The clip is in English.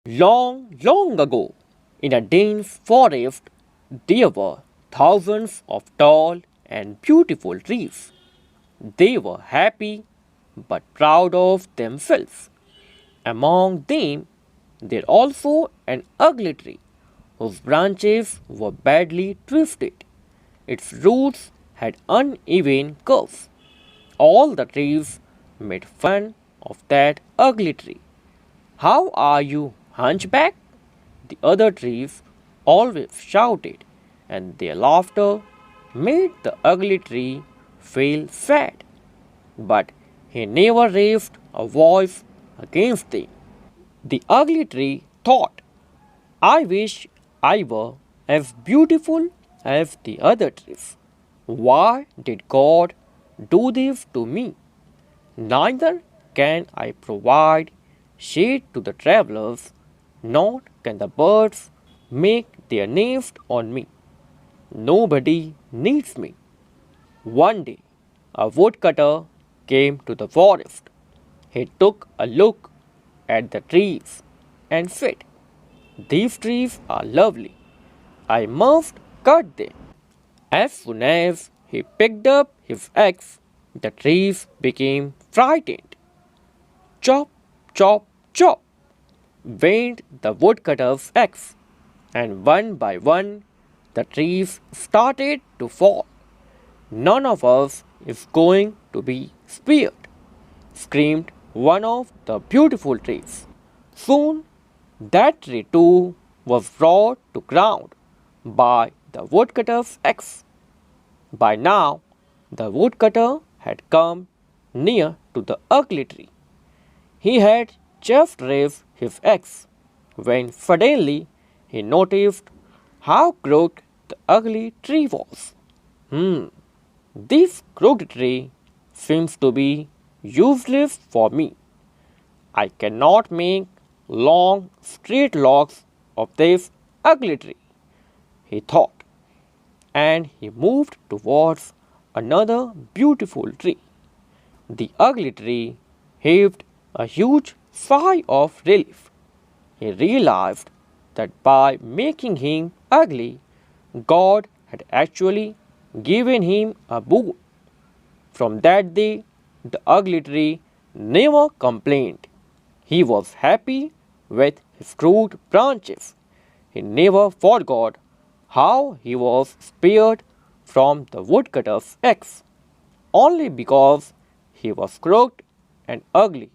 Long, long ago, in a dense forest, there were thousands of tall and beautiful trees. They were happy but proud of themselves. Among them, there also an ugly tree whose branches were badly twisted. Its roots had uneven curves. All the trees made fun of that ugly tree. How are you, hunchback? The other trees always shouted, and their laughter made the ugly tree feel sad. But he never raised a voice against them. The ugly tree thought, I wish I were as beautiful as the other trees. Why did God do this to me? Neither can I provide shade to the travelers, nor can the birds make their nest on me. Nobody needs me. One day, a woodcutter came to the forest. He took a look at the trees and said, These trees are lovely. I must cut them. As soon as he picked up his axe, the trees became frightened. Chop, chop, chop went the woodcutter's axe, and one by one the trees started to fall. None of us is going to be spared, screamed one of the beautiful trees. Soon that tree too was brought to ground by the woodcutter's axe. By now the woodcutter had come near to the ugly tree. He had just raised his axe when suddenly he noticed how crooked the ugly tree was. This crooked tree seems to be useless for me. I cannot make long straight logs of this ugly tree, he thought, and he moved towards another beautiful tree. The ugly tree heaved a huge sigh of relief. He realized that by making him ugly, God had actually given him a boon. From that day, the ugly tree never complained. He was happy with his crude branches. He never forgot how he was spared from the woodcutter's axe, only because he was crooked and ugly.